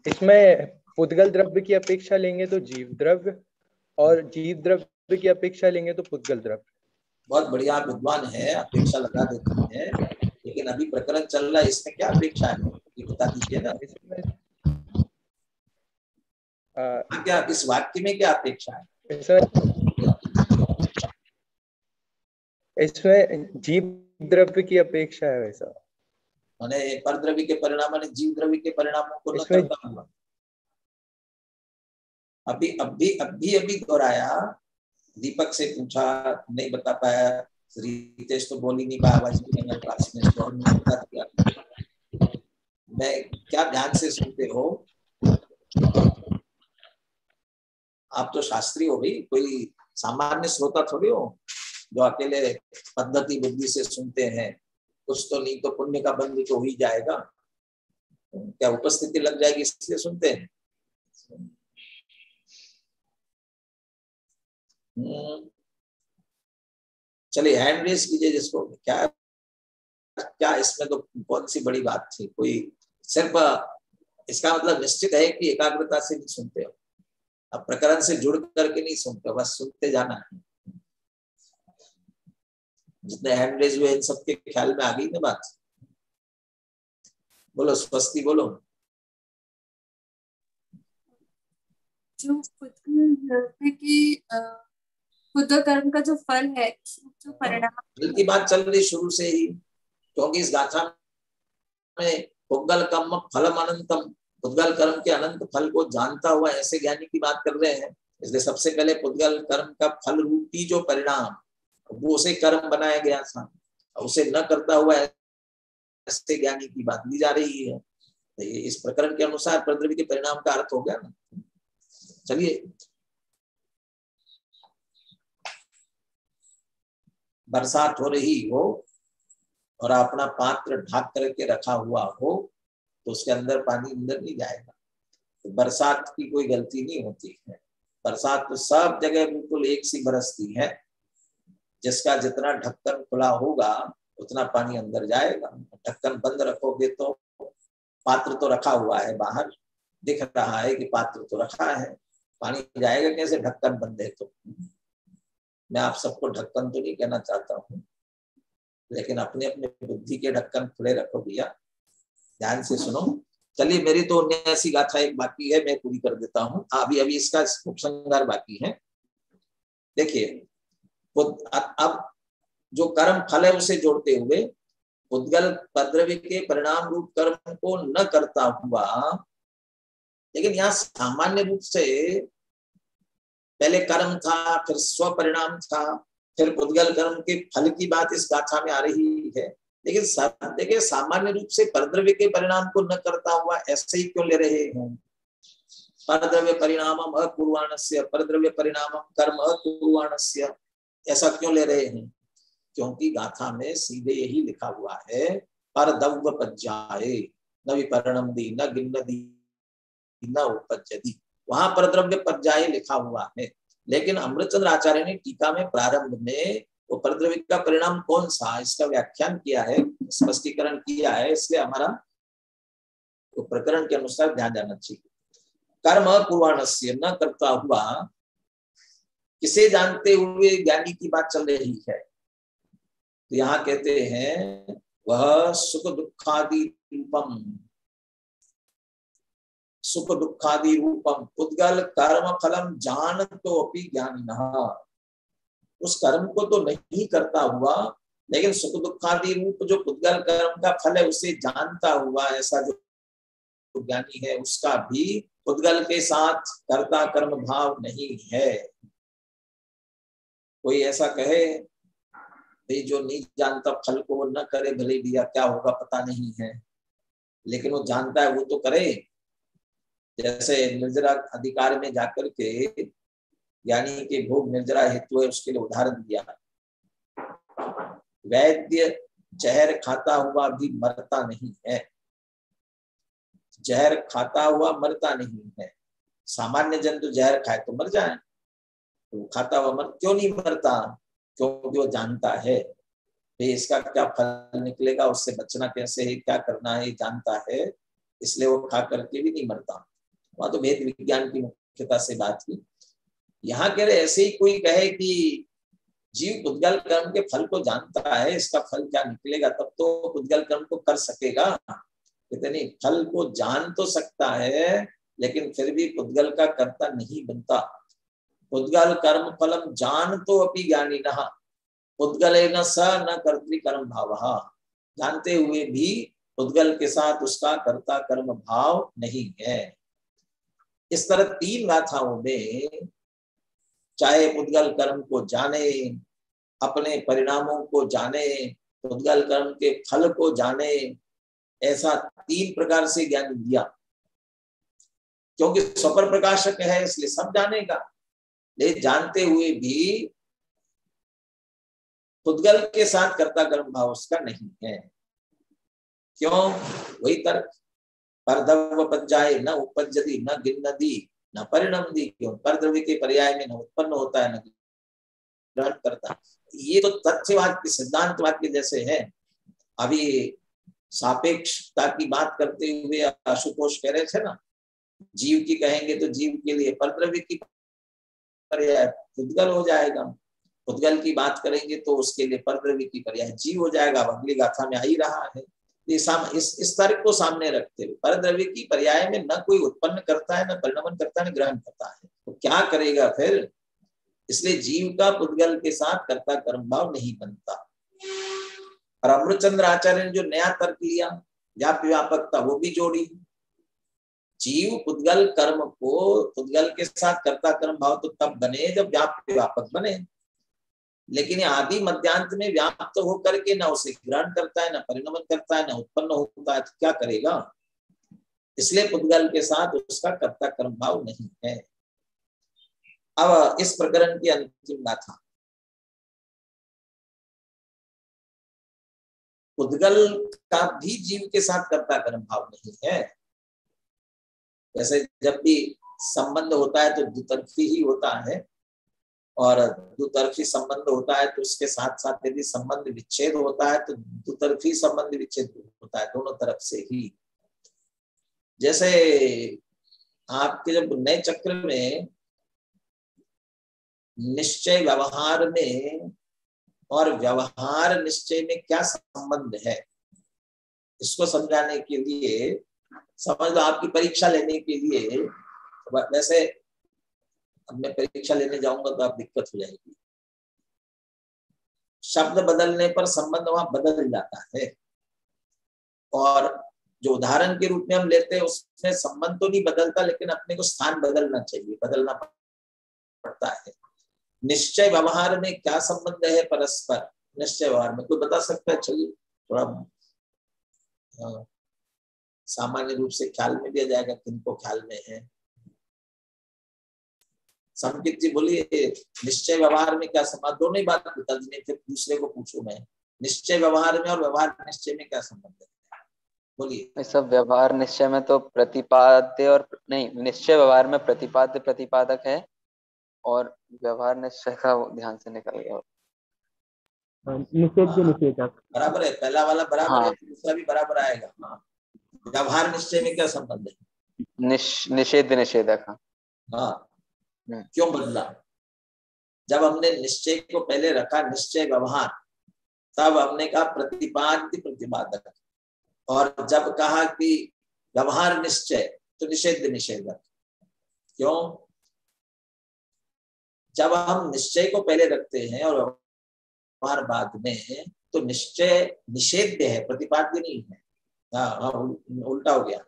इसमें पुद्गल द्रव्य की अपेक्षा लेंगे तो जीव द्रव्य, और जीव द्रव्य की अपेक्षा लेंगे तो पुद्गल द्रव्य। बहुत बढ़िया, विद्वान है, अपेक्षा लगा देते हैं, लेकिन अभी प्रकरण चल रहा है, इसमें क्या अपेक्षा है ये बता दीजिए ना। क्या इस वाक्य में क्या अपेक्षा है? इसमें जीव द्रव्य की अपेक्षा है वैसा, मैंने परद्रव्य के परिणाम ने जीव द्रव्य के परिणामों को न करता हुआ। अभी दोहराया, दीपक से पूछा नहीं बता पाया, रितेश तो बोल ही नहीं पाया, आवाज भी क्लास में तो बता दिया। मैं क्या ध्यान से सुनते हो, आप तो शास्त्री हो भाई, कोई सामान्य श्रोता थोड़ी हो जो अकेले पद्धति बुद्धि से सुनते हैं। कुछ तो नहीं तो पुण्य का बंध तो हो ही जाएगा। क्या उपस्थिति लग जाएगी इसलिए सुनते हैं? चलिए हैंड रेस कीजिए जिसको। क्या क्या इसमें तो कौन सी बड़ी बात थी? कोई सिर्फ इसका मतलब निश्चित है कि एकाग्रता से नहीं सुनते हो, अब प्रकरण से जुड़ करके नहीं सुनते हो, बस सुनते जाना है। जितने हैंड रेज हुए इन सबके ख्याल में आ गई ना बात? बोलो स्वस्ति बोलो। जो खुद कर्म का जो फल है, जो परिणाम फल की बात चल रही शुरू से ही, क्योंकि इस गाथा में पुद्गल कर्म फलम अनंतम, पुद्गल कर्म के अनंत फल को जानता हुआ ऐसे ज्ञानी की बात कर रहे हैं। इसलिए सबसे पहले पुद्गल कर्म का फल रूपी जो परिणाम वो उसे कर्म बनाया गया था, उसे न करता हुआ ऐसे ज्ञानी की बात ली जा रही है। तो ये इस प्रकरण के अनुसार प्रद्रव्य के परिणाम का अर्थ हो गया ना। चलिए, बरसात हो रही हो और अपना पात्र ढक करके रखा हुआ हो तो उसके अंदर पानी अंदर नहीं जाएगा। तो बरसात की कोई गलती नहीं होती है। बरसात तो सब जगह बिल्कुल एक सी बरसती है। जिसका जितना ढक्कन खुला होगा उतना पानी अंदर जाएगा। ढक्कन बंद रखोगे तो पात्र तो रखा हुआ है, बाहर दिख रहा है कि पात्र तो रखा है, पानी जाएगा कैसे? ढक्कन बंद है तो। मैं आप सबको ढक्कन तो नहीं कहना चाहता हूँ, लेकिन अपने अपने बुद्धि के ढक्कन खुले रखो भैया, ध्यान से सुनो। चलिए, मेरी तो 79 गाथा एक बाकी है, मैं पूरी कर देता हूँ। अभी इसका उपसंहार बाकी है। देखिए, अब जो कर्म फल है उसे जोड़ते हुए पुद्गल पद्रव्य के परिणाम रूप कर्म को न करता हुआ, लेकिन यहाँ सामान्य रूप से पहले कर्म था, फिर स्व परिणाम था, फिर पुद्गल कर्म के फल की बात इस गाथा में आ रही है। लेकिन देखिए, सामान्य रूप से परद्रव्य के परिणाम को न करता हुआ ऐसे ही क्यों ले रहे हैं? परद्रव्य परिणामम अकुर्वाणस्य, परद्रव्य परिणामम कर्म अकुर्वाणस्य, ऐसा क्यों ले रहे हैं? क्योंकि गाथा में सीधे यही लिखा हुआ है, परदव्य पज्जाए न विपरणम दी न गिन्नदी न उपज्जति। वहां परद्रव्य पज्जाए लिखा हुआ है, लेकिन अमृतचंद्र आचार्य ने टीका में प्रारंभ में वो परद्रव्य का परिणाम कौन सा, इसका व्याख्यान किया है, स्पष्टीकरण किया है। इसलिए हमारा तो प्रकरण के अनुसार ध्यान जाना चाहिए। कर्म अकुर्वाणस्य, न करता हुआ, किसे जानते हुए ज्ञानी की बात चल रही है। तो यहाँ कहते हैं वह सुख दुखादि रूपम, सुख दुखादि रूपम पुद्गल कर्म फलम जान तो अपि ज्ञानिनः, उस कर्म को तो नहीं करता हुआ लेकिन सुख दुखादि रूप जो पुद्गल कर्म का फल है उसे जानता हुआ ऐसा जो ज्ञानी है उसका भी पुद्गल के साथ कर्ता कर्म भाव नहीं है। कोई ऐसा कहे भाई जो नहीं जानता फल को वो न करे, भले दिया क्या होगा पता नहीं है, लेकिन वो जानता है वो तो करे। जैसे निर्जरा अधिकार में जाकर के ज्ञानी के भोग निर्जरा हेतु है, उसके लिए उदाहरण दिया। वैद्य जहर खाता हुआ भी मरता नहीं है, जहर खाता हुआ मरता नहीं है। सामान्य जन तो जहर खाए तो मर जाए, तो खाता हुआ क्यों नहीं मरता? क्योंकि वो जानता है भाई इसका क्या फल निकलेगा, उससे बचना कैसे है, क्या करना है, जानता है, इसलिए वो खा करके भी नहीं मरता। वहां तो भेद विज्ञान की मुख्यता से बात की। यहाँ कह रहे ऐसे ही कोई कहे कि जीव पुद्गल कर्म के फल को जानता है, इसका फल क्या निकलेगा, तब तो पुद्गल कर्म को कर सकेगा। कहते नहीं, फल को जान तो सकता है लेकिन फिर भी पुद्गल का कर्ता नहीं बनता। पुद्गल कर्म फलम जान तो अपि ज्ञानिनः पुद्गलेन स न कर्तृ कर्म भावः, जानते हुए भी पुद्गल के साथ उसका कर्ता कर्म भाव नहीं है। इस तरह 3 गाथाओं में चाहे पुद्गल कर्म को जाने, अपने परिणामों को जाने, पुद्गल कर्म के फल को जाने, ऐसा 3 प्रकार से ज्ञान दिया। क्योंकि स्वपर प्रकाशक है इसलिए सब जानेगा, लेकिन जानते हुए भी पुद्गल के साथ कर्ता कर्म भाव उसका नहीं है। क्यों? वही तर्क, परद्रव्य पंचाय न उपजति न गिन्नति न परिणमति। क्यों? परद्रव्य के पर्याय में न उत्पन्न होता है न ग्रहण करता है। ये तो तथ्यवाद के सिद्धांत वाक्य जैसे है। अभी सापेक्षता की बात करते हुए आशुतोष कह रहे थे ना, जीव की कहेंगे तो जीव के लिए परद्रव्य की पर्याय पुद्गल हो जाएगा, पुद्गल की बात करेंगे तो उसके लिए परद्रव्य की पर्याय जीव हो जाएगा। अगली गाथा में आ ही रहा है। इस तर्क को सामने रखते हुए परद्रव्य की पर्याय में न कोई उत्पन्न करता है, न परिणमन करता है, न ग्रहण करता है, तो क्या करेगा फिर? इसलिए जीव का पुद्गल के साथ कर्ता कर्म भाव नहीं बनता। और अमृतचंद्र आचार्य ने जो नया तर्क लिया व्याप्य व्यापकता, वो भी जोड़ी। जीव पुद्गल कर्म को पुद्गल के साथ कर्ता कर्म भाव तो तब बने जब व्याप्य व्यापक बने, लेकिन आदि मध्यांत में व्याप्त होकर के न उसे ग्रहण करता है, न परिणमन करता है, न उत्पन्न होता है, तो क्या करेगा? इसलिए पुद्गल के साथ उसका कर्ता कर्म भाव नहीं है। अब इस प्रकरण की अंतिम गाथा, पुद्गल का भी जीव के साथ कर्ता कर्म भाव नहीं है। वैसे जब भी संबंध होता है तो द्वितरफी ही होता है, और द्वितरफी संबंध होता है तो उसके साथ साथ यदि संबंध विच्छेद होता है तो द्वितरफी संबंध विच्छेद होता है, दोनों तरफ से ही। जैसे आपके जब नए चक्र में निश्चय व्यवहार में और व्यवहार निश्चय में क्या संबंध है, इसको समझाने के लिए, समझ लो आपकी परीक्षा लेने के लिए, वैसे अब मैं परीक्षा लेने जाऊंगा तो आप दिक्कत हो जाएगी। शब्द बदलने पर संबंध वहां बदल जाता है, और जो उदाहरण के रूप में हम लेते हैं उसमें संबंध तो नहीं बदलता, लेकिन अपने को स्थान बदलना चाहिए, बदलना पड़ता है। निश्चय व्यवहार में क्या संबंध है परस्पर? निश्चय व्यवहार में कोई बता सकता है? चलिए थोड़ा सामान्य रूप से ख्याल में दिया जाएगा, किनको ख्याल में है। संकित जी बोलिए, निश्चय व्यवहार में क्या संबंध? दोनों ही बात बता दीजिए, फिर दूसरे को पूछू मैं। निश्चय व्यवहार में और व्यवहार निश्चय में क्या संबंध है? बोलिए। सब व्यवहार निश्चय में तो प्रतिपाद्य और नहीं, निश्चय व्यवहार में प्रतिपाद्य प्रतिपादक है, और व्यवहार निश्चय का ध्यान से निकल गया। निषेध निषेधक बराबर है, पहला वाला बराबर हाँ। है, दूसरा भी बराबर आएगा। हाँ, व्यवहार निश्चय में क्या संबंध है? निषेध निषेधक। हाँ, क्यों बदला? जब हमने निश्चय को पहले रखा निश्चय व्यवहार, तब हमने कहा प्रतिपाद्य प्रतिपादक, और जब कहा कि व्यवहार निश्चय तो निषेध निषेधक। क्यों? जब हम निश्चय को पहले रखते हैं और व्यवहार बाद में, तो निश्चय निषेध्य है, प्रतिपाद्य नहीं है। हाँ, उल्टा हो गया।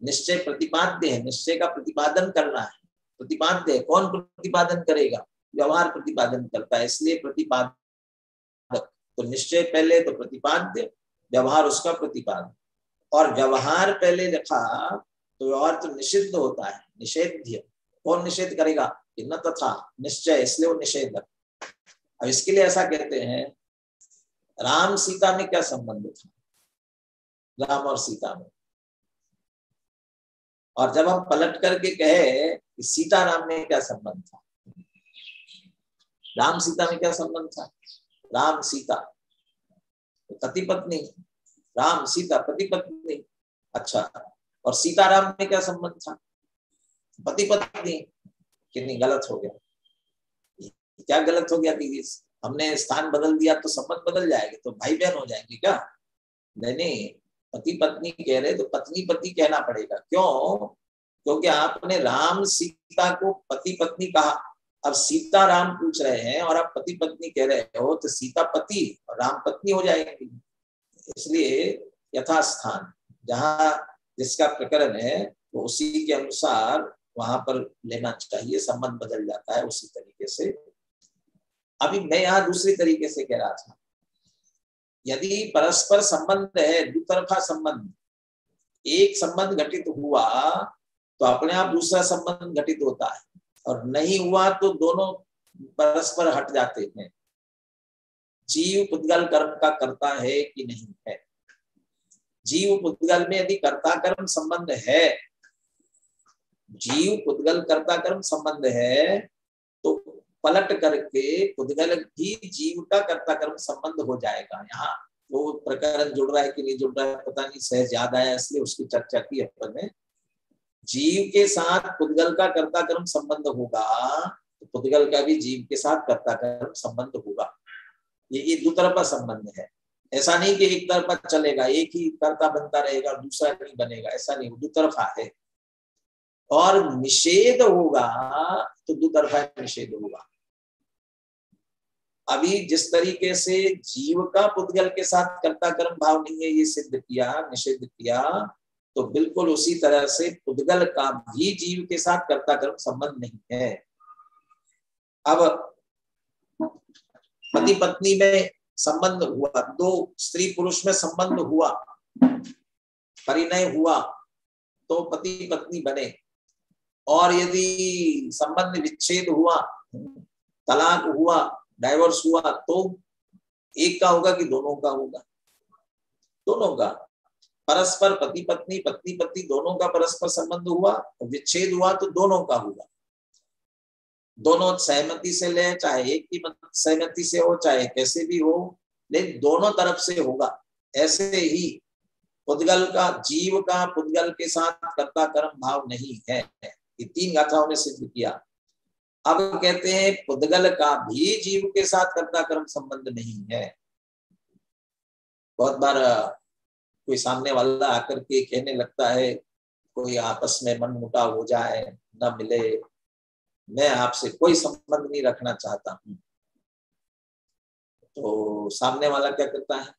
निश्चय प्रतिपाद्य है, निश्चय का प्रतिपादन करना है, प्रतिपाद्य है। कौन प्रतिपादन करेगा? व्यवहार प्रतिपादन करता है, इसलिए प्रतिपादक। तो निश्चय पहले तो प्रतिपाद्य, व्यवहार उसका प्रतिपादन। और व्यवहार पहले रखा तो व्यवहार तो निषिद्ध होता है, निषेध्य। कौन निषेध करेगा? न तथा निश्चय, इसलिए वो निषेधक। अब इसके लिए ऐसा कहते हैं, राम सीता में क्या संबंध था? राम और सीता में। और जब हम पलट करके कहे कि सीता राम में क्या संबंध था, राम सीता में क्या संबंध था? राम सीता पति पत्नी, राम सीता पति पत्नी। अच्छा, और सीता राम में क्या संबंध था? पति पत्नी। कितनी गलत हो गया। क्या गलत हो गया दीदी? हमने स्थान बदल दिया तो संबंध बदल जाएंगे, तो भाई बहन हो जाएंगे क्या? नहीं, पति पत्नी कह रहे तो पत्नी पति कहना पड़ेगा। क्यों? क्योंकि आपने राम सीता को पति पत्नी कहा, अब सीता राम पूछ रहे हैं और आप पति पत्नी कह रहे हो, तो सीता पति और राम पत्नी हो जाएगी। इसलिए यथास्थान जहाँ जिसका प्रकरण है तो उसी के अनुसार वहां पर लेना चाहिए, संबंध बदल जाता है उसी तरीके से। अभी मैं यहाँ दूसरी तरीके से कह रहा था, यदि परस्पर संबंध है, दुतरफा संबंध, एक संबंध घटित हुआ तो अपने आप दूसरा संबंध घटित होता है, और नहीं हुआ तो दोनों परस्पर हट जाते हैं। जीव पुद्गल कर्म का करता है कि नहीं है? जीव पुद्गल में यदि कर्ता कर्म संबंध है, जीव पुद्गल कर्ता कर्म संबंध है, तो पलट करके पुद्गल भी जीव का कर्ता कर्म संबंध हो जाएगा। यहाँ वो प्रकरण जुड़ रहा है कि नहीं जुड़ रहा है पता नहीं, सहज याद आया इसलिए उसकी चर्चा की अपन ने। जीव के साथ पुद्गल का कर्ता कर्म संबंध होगा तो पुद्गल का भी जीव के साथ कर्ता कर्म संबंध होगा। ये दो तरफा संबंध है, ऐसा नहीं कि एक तरफा चलेगा, एक ही कर्ता बनता रहेगा दूसरा नहीं बनेगा, ऐसा नहीं, दो तरफा है। और निषेध होगा तो दो तरफा निषेध होगा। अभी जिस तरीके से जीव का पुद्गल के साथ कर्ता कर्म भाव नहीं है ये सिद्ध किया, निषेध किया, तो बिल्कुल उसी तरह से पुद्गल का भी जीव के साथ कर्ता कर्म संबंध नहीं है। अब पति पत्नी में संबंध हुआ, दो स्त्री पुरुष में संबंध हुआ, परिणय हुआ तो पति पत्नी बने, और यदि संबंध विच्छेद हुआ, तलाक हुआ, डाइवोर्स हुआ, तो एक का होगा कि दोनों का होगा? दोनों का। परस्पर पति पत्नी पत्नी पति दोनों का परस्पर संबंध हुआ, विच्छेद हुआ तो दोनों का होगा। दोनों सहमति से ले, चाहे एक की सहमति से हो, चाहे कैसे भी हो, लेकिन दोनों तरफ से होगा। ऐसे ही पुद्गल का, जीव का पुद्गल के साथ कर्ता कर्म भाव नहीं है। ये तीन गाथाओं ने सिद्ध किया। अब कहते हैं पुद्गल का भी जीव के साथ कर्ता कर्म संबंध नहीं है। बहुत बार कोई सामने वाला आकर के कहने लगता है, कोई आपस में मनमुटाव हो जाए, न मिले, मैं आपसे कोई संबंध नहीं रखना चाहता हूँ, तो सामने वाला क्या करता है,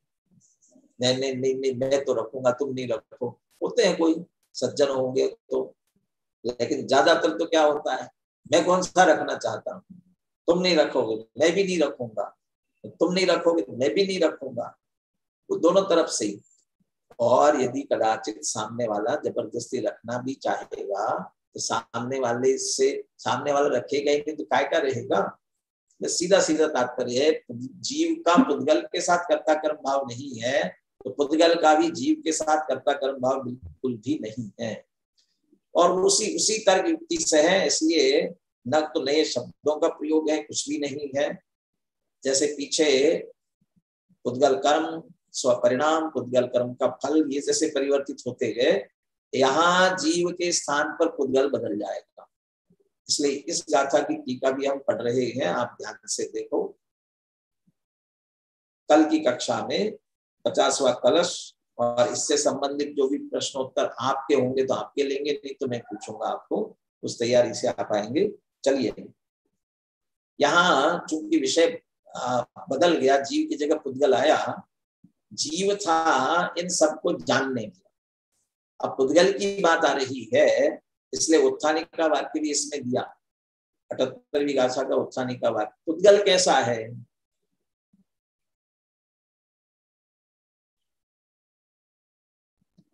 नहीं नहीं नहीं नहीं मैं तो रखूंगा, तुम नहीं रखो। होते हैं कोई सज्जन होंगे तो, लेकिन ज्यादातर तो क्या होता है, मैं कौन सा रखना चाहता हूँ, तुम नहीं रखोगे मैं भी नहीं रखूंगा, तुम नहीं रखोगे मैं भी नहीं रखूंगा। वो दोनों तरफ से ही। और यदि कदाचित सामने वाला जबरदस्ती रखना भी चाहेगा तो सामने वाला रखेगा ही नहीं तो काय का रहेगा। सीधा सीधा तात्पर्य है, जीव का पुद्गल के साथ कर्ता कर्म भाव नहीं है तो पुद्गल का भी जीव के साथ कर्ता कर्म भाव बिल्कुल भी नहीं है। और उसी तर्क युक्ति से है, इसलिए न तो नए शब्दों का प्रयोग है, कुछ भी नहीं है। जैसे पीछे पुद्गल कर्म स्वपरिणाम, पुद्गल कर्म का फल, ये जैसे परिवर्तित होते गए, यहाँ जीव के स्थान पर पुद्गल बदल जाएगा। इसलिए इस गाथा की टीका भी हम पढ़ रहे हैं, आप ध्यान से देखो। कल की कक्षा में 50वां कलश और इससे संबंधित जो भी प्रश्नोत्तर आपके होंगे तो आपके लेंगे, नहीं तो मैं पूछूंगा आपको, उस तैयारी से आप आएंगे। चलिए, यहाँ चूंकि विषय बदल गया, जीव की जगह पुद्गल आया। जीव था इन सबको जानने में, अब पुद्गल की बात आ रही है, इसलिए उत्थानिक का वाक्य भी इसमें दिया। 78वीं गाथा का उत्थानिक का वाक्य, पुद्गल कैसा है?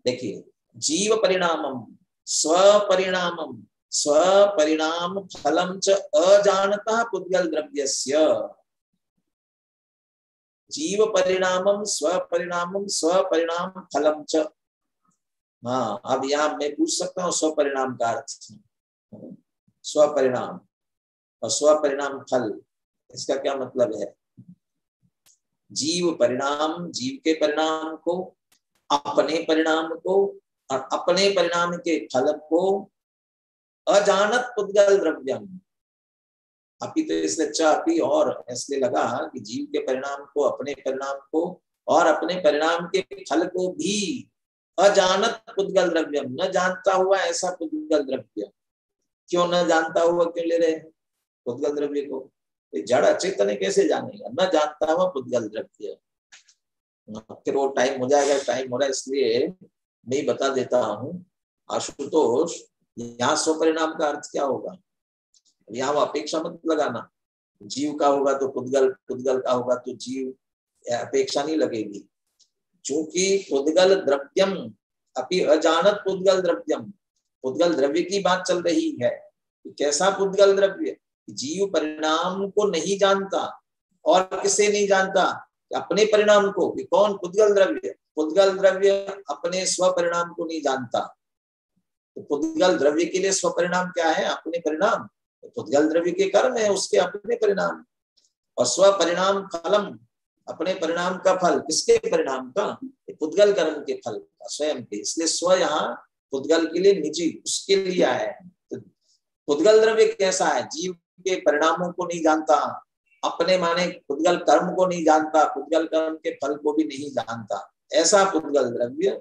देखिए, जीव परिणामम स्वपरिणामम स्वपरिणाम फलम च अजानता पुद्गल द्रव्यस्य। जीव परिणामम स्वपरिणाम फलम च। हाँ, अब यहाँ मैं पूछ सकता हूँ स्वपरिणाम का अर्थ, स्वपरिणाम और स्वपरिणाम फल, इसका क्या मतलब है? जीव परिणाम, जीव के परिणाम को, अपने परिणाम को और अपने परिणाम के फल को अजानत पुद्गल द्रव्यम। अभी तो इसलिए चापी और इसलिए लगा कि जीव के परिणाम को, अपने परिणाम को और अपने परिणाम के फल को भी अजानत पुद्गल द्रव्यम, न जानता हुआ ऐसा पुद्गल द्रव्य। क्यों न जानता हुआ क्यों ले रहे हैं पुद्गल द्रव्य को? जड़ चेतन कैसे जानेगा? न जानता हुआ पुद्गल द्रव्य। फिर वो टाइम हो जाएगा, टाइम हो रहा है इसलिए मैं बता देता हूँ। आशुतोष, यहाँ स्वपरिणाम का अर्थ क्या होगा? यहाँ वो अपेक्षा मत लगाना, जीव का होगा तो पुद्गल, पुद्गल का होगा तो जीव, अपेक्षा नहीं लगेगी। चूंकि पुद्गल द्रव्यम अपि अजानत पुद्गल द्रव्यम, पुद्गल द्रव्य की बात चल रही है। कैसा पुद्गल द्रव्य? जीव परिणाम को नहीं जानता। और किसे नहीं जानता? अपने परिणाम को। कौन? पुद्गल द्रव्य। पुद्गल द्रव्य अपने स्व परिणाम को नहीं जानता। तो पुद्गल द्रव्य के लिए स्व परिणाम क्या है? अपने परिणाम। पुद्गल द्रव्य के कर्म है उसके अपने परिणाम। और स्व परिणाम फलम, अपने परिणाम का फल। किसके परिणाम का? पुद्गल कर्म के फल का, स्वयं के। इसलिए स्व यहाँ पुद्गल के लिए निजी, उसके लिए आया है। तो पुद्गल द्रव्य कैसा है? जीव के परिणामों को नहीं जानता, अपने माने पुद्गल कर्म को नहीं जानता, पुद्गल कर्म के फल को भी नहीं जानता। ऐसा पुद्गल द्रव्य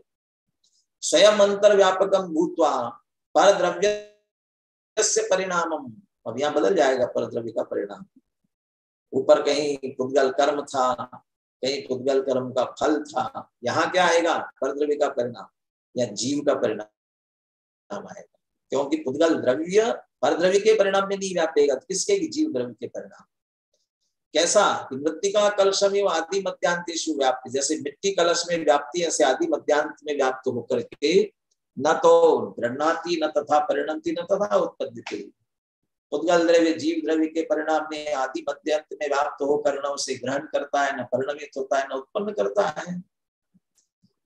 स्वयं अंतर व्यापकम भूत्वा पर द्रव्य से परिणामम। अब यहाँ बदल जाएगा पर द्रव्य का परिणाम। ऊपर कहीं पुद्गल कर्म था, कहीं पुद्गल कर्म का फल था। यहाँ क्या आएगा? पर द्रव्य का परिणाम या जीव का परिणाम आएगा। क्योंकि पुद्गल द्रव्य पर द्रव्य के परिणाम में नहीं व्यापेगा। किसके? जीव द्रव्य के परिणाम। कैसा? मृत्तिका कलशम आदि मध्यांतेषु व्याप्ति। जैसे मिट्टी कलश में व्याप्ति, ऐसे आदि मध्यांत में व्याप्त होकर के न तो गृह्णाति न तथा परिणमति न तथा उत्पद्यते। पुद्गल द्रव्य जीव द्रव्य के परिणाम में आदि मध्यांत में व्याप्त होकर न उसे ग्रहण करता है, न परिणमित होता है, न उत्पन्न करता है।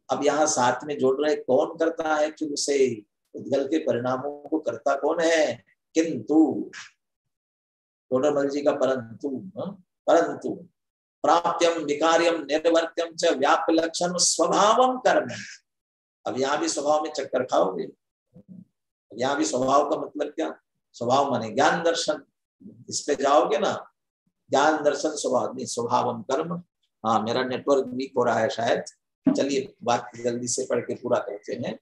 अब यहाँ साथ में जोड़ रहे, कौन करता है? कि उसे पुद्गल के परिणामों को करता कौन है? किंतु टोडरमल जी का परंतु प्राप्यम विकार्यम निर्वर्त्यम च व्याप्य लक्षण स्वभावम कर्म। अब यहाँ भी स्वभाव में चक्कर खाओगे। यहाँ भी स्वभाव का मतलब क्या? स्वभाव माने ज्ञान दर्शन। इस पे जाओगे ना, ज्ञान दर्शन स्वभाव नहीं, स्वभावम कर्म। हाँ, मेरा नेटवर्क वीक हो रहा है शायद। चलिए बात जल्दी से पढ़ के पूरा करते हैं।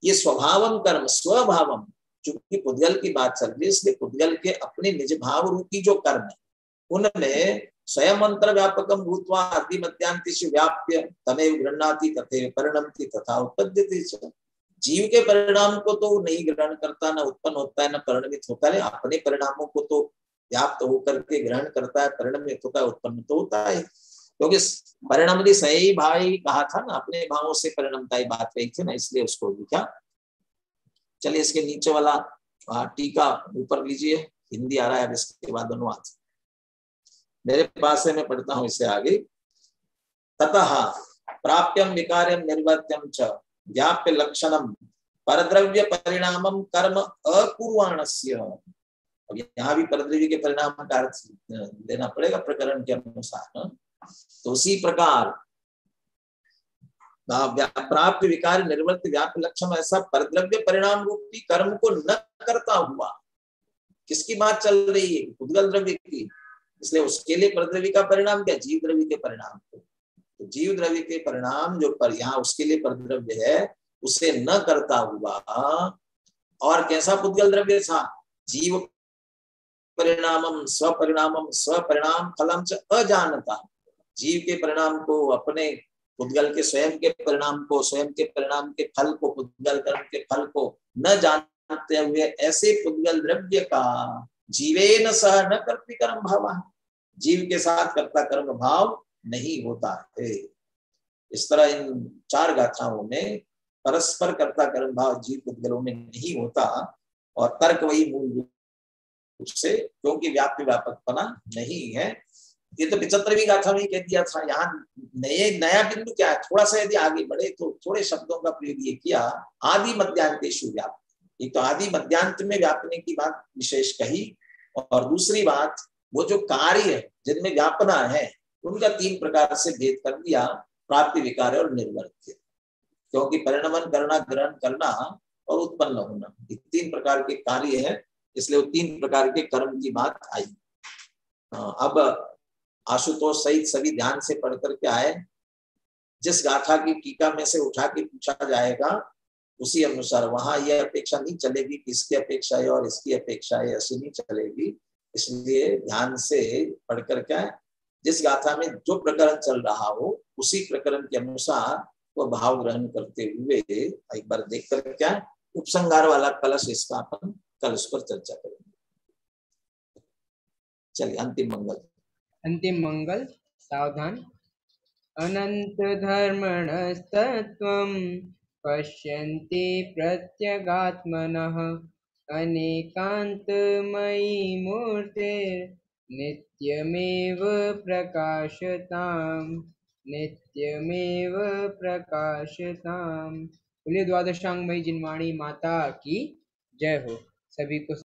ये स्वभावम कर्म, स्वभावम, चूंकि पुद्गल की बात चल रही है इसलिए पुद्गल के अपने निज भाव रूपी जो कर्म है उनमें स्वयं अंतर व्यापकम भूत्वा आदि मध्यांतिषु व्याप्य तमेव गृह्णाति तथैव परिणमति तथा उत्पद्यते च। जीव के परिणाम को तो नहीं ग्रहण करता, न उत्पन्न होता है, न परिणमित होता है। अपने परिणामों को तो व्याप्त होकर के ग्रहण करता है, परिणमित होता है, उत्पन्न तो होता है। क्योंकि परिणमति सही भाई कहा था ना, अपने भावों से परिणमता ही बात रही थी ना, इसलिए उसको लिखा। चलिए इसके नीचे वाला टीका ऊपर लीजिए। हिंदी आ रहा है, अब इसके बाद अनुवाद मेरे पास है, मैं पढ़ता हूं इसे आगे। ततः प्राप्यम विकार्यम निर्वर्त्यम च व्याप्य लक्षणम परद्रव्य परिणामम कर्म अकुर्वाणस्य। अब यहाँ भी परद्रव्य के परिणाम का अर्थ लेना पड़ेगा प्रकरण के अनुसार। तो उसी प्रकार प्राप्त विकार निर्वर्त व्याप्य लक्षण, ऐसा परद्रव्य परिणाम रूपी कर्म को न करता हुआ। किसकी बात चल रही है? पुद्गल द्रव्य की। इसलिए उसके लिए परद्रव्य का परिणाम क्या? जीव द्रव्य के परिणाम को। तो जीव द्रव्य के परिणाम जो पर यहाँ उसके लिए परद्रव्य है उसे न करता हुआ। और कैसा पुद्गल द्रव्य था? जीव परिणामम स्वपरिणाम फलम च अजानता। जीव के परिणाम को, अपने पुद्गल के स्वयं के परिणाम को, स्वयं के परिणाम के फल को, पुद्गल कर्म के फल को न जानते हुए ऐसे पुद्गल द्रव्य का जीवेन सह न कर्तृकर्म भाव, जीव के साथ कर्ता कर्म भाव नहीं होता है। इस तरह इन चार गाथाओं में परस्पर कर्ता कर्म भाव जीव पुद्गलों में नहीं होता। और तर्क वही मूल रूप से, क्योंकि व्याप्य व्यापकपना नहीं है। ये तो 75वीं गाथा में ही कह दिया था। यहाँ नया बिंदु क्या है? थोड़ा सा यदि आगे बढ़े तो थोड़े शब्दों का प्रयोग ये किया, आदि मध्यांतेषु व्याप्ति। एक तो आदि मध्यांत में व्यापने की बात विशेष कही, और दूसरी बात वो जो कार्य है जिनमें व्यापना है उनका 3 प्रकार से भेद कर दिया, प्राप्ति, विकार और निर्वर्त्य। क्योंकि परिणमन करना, ग्रहण करना और उत्पन्न होना, ये 3 प्रकार के कार्य है, इसलिए वो 3 प्रकार के कर्म की बात आई। अब आशुतोष सहित सभी ध्यान से पढ़ करके आए। जिस गाथा की टीका में से उठा के पूछा जाएगा उसी अनुसार, वहां यह अपेक्षा नहीं चलेगी कि इसकी अपेक्षा है और इसकी अपेक्षा है, ऐसी नहीं चलेगी। इसलिए ध्यान से पढ़ करके जिस गाथा में जो प्रकरण चल रहा हो उसी प्रकरण के अनुसार वो भाव ग्रहण करते हुए एक बार देख कर क्या उपसंहार वाला कलश, इसका अपन कल उस पर चर्चा करेंगे। चलिए अंतिम मंगल। अंतिम मंगल। सावधान। अनंत धर्मणस्तत्वं पश्यन्ति प्रत्यगात्मनः अनेकान्तमयी मूर्तिर्नित्यमेव प्रकाशताम् नित्यमेव प्रकाशताम्। बोलिए द्वादशांगमयी जिनवाणी माता की जय हो। सभी को